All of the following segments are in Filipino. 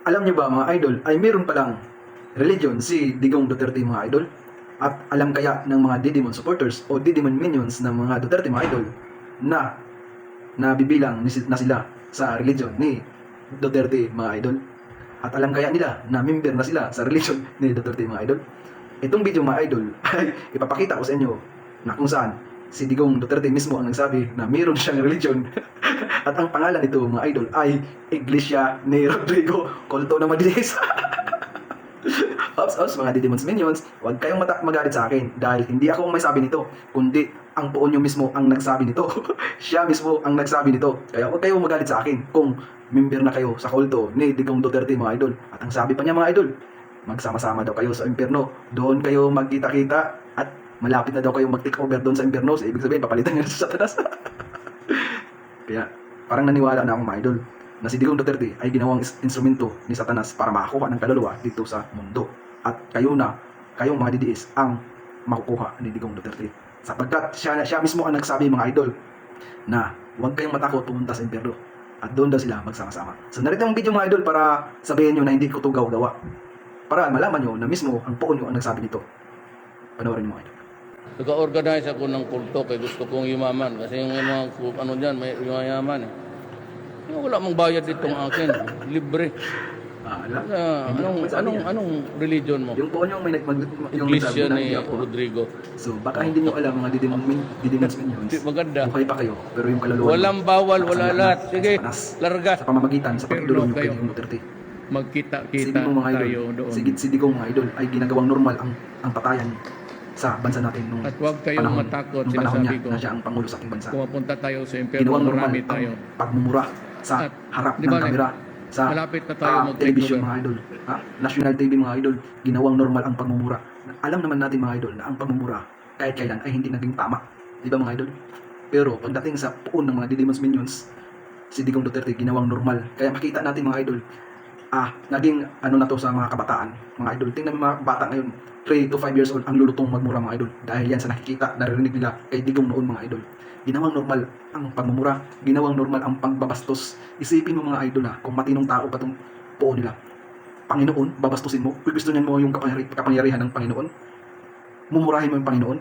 alam niyo ba mga idol, ay meron palang religion si Digong Duterte mga idol? At alam kaya ng mga Didimon supporters o Didimon minions ng mga Duterte mga idol na nabibilang na sila sa religion ni Duterte mga idol? At alam kaya nila na member na sila sa religion ni Duterte mga idol? Itong video mga idol ay ipapakita ko sa inyo na kung saan si Digong Duterte mismo ang nagsabi na meron siyang religion. At ang pangalan nito mga idol ay Iglesia ni Rodrigo Colto na Madilis. Ops, mga Didimons Minions, huwag kayong magalit sa akin dahil hindi ako ang may sabi nito, kundi ang Poonyo mismo ang nagsabi nito. Siya mismo ang nagsabi nito. Kaya huwag kayong magalit sa akin kung member na kayo sa kulto ni Digong Duterte mga idol. At ang sabi pa niya mga idol, magsama-sama daw kayo sa impyerno. Doon kayo magkita-kita at malapit na daw kayo mag-take over doon sa impyerno. So, ibig sabihin, papalitan niyo sa Satanas. Kaya, parang naniwala na akong mga idol na si Digong Duterte ay ginawang instrumento ni Satanas para makakuha ng kaluluwa dito sa mundo. At kayong mga DDS ang makukuha ni Digong Duterte. Sapagkat siya mismo ang nagsabi mga idol na huwag kayong matakot pumunta sa impyerno. At doon daw sila magsama-sama. So narito ang video mga idol para sabihin nyo na hindi ko ito gawa-gawa. Para malaman nyo na mismo ang Poonyo ang nagsabi dito. Panoorin nyo mga idol. Nag-organize ako ng kulto kaya gusto kong yumaman. Kasi yung mga ano dyan, may yumayaman eh. Wala mong bayad ditong akin. Libre. Anong religion mo? Yung Poonyo may Iglesia ni Rodrigo. So baka hindi nyo alam mga Didimons Minions. Maganda. Buhay pa kayo, pero yung kaluluwa Walang bawal, wala lahat. Sige, larga. sa pamamagitan sa pagtulong ng kayo. Digong Duterte. Magkita-kita tayo doon. Si Digong mga idol ay ginagawang normal ang patayan sa bansa natin nung At huwag kayong matakot, nung panahon niya sinasabi ko. na siya ang pangulo sa ating bansa. Kung mapunta tayo sa impyerno, Ginawang normal marami tayo. ang pagmumura sa At, harap di ng ba, kamera sa malapit na tayo mag-take television over. mga idol. National TV mga idol, ginawang normal ang pagmumura. Alam naman natin mga idol na ang pagmumura kahit kailan ay hindi naging tama. Di ba mga idol? Pero pagdating sa puon ng mga Didimons Minions, si Digong Duterte ginawang normal. Kaya makita natin mga idol, naging ano na to sa mga kabataan, mga idol. Tingnan mo mga bata ngayon, 3 to 5 years old ang lulutong magmura mga idol. Dahil yan sa nakikita, narinig nila kay Digong noon mga idol. Ginawang normal ang pagmumura, ginawang normal ang pagbabastos. Isipin mo mga idol kung matinong tao pa itong poon nila. Panginoon, babastusin mo. Kung gusto niyan mo yung kapangyarihan ng Panginoon, mumurahin mo yung Panginoon.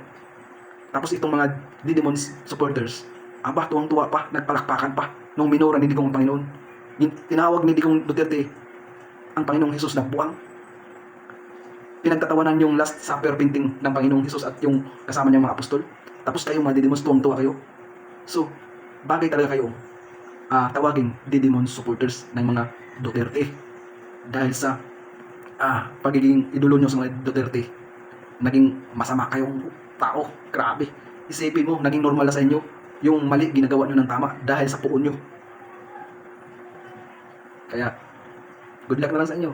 Tapos itong mga Didimons supporters, tuwang-tuwa pa, nagpalakpakan pa nung minura ni Digong ang Panginoon. Tinawag ni Digong Duterte ang Panginoong Jesus na buwang. Pinagtatawanan yung Last Supper painting ng Panginoong Jesus at yung kasama niyang mga apostol. Tapos kayo mga Didimons, tuwang-tuwa kayo. So, bagay talaga kayo tawaging Didimons supporters ng mga Duterte. Dahil sa pagiging idolo nyo sa mga Duterte, naging masama kayong tao. Grabe. Isipin mo, naging normal na sa inyo yung mali ginagawa nyo ng tama dahil sa puon nyo. Kaya, good luck na lang sa inyo.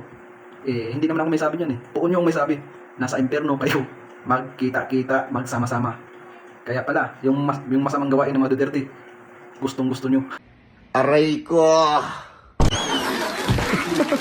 Hindi naman ako may sabi niyan Puon nyo ang may sabi. Nasa impyerno kayo. Magkita-kita, magsama-sama. Kaya pala, yung masamang gawain ng mga Duterte, gustong-gusto nyo. Aray ko!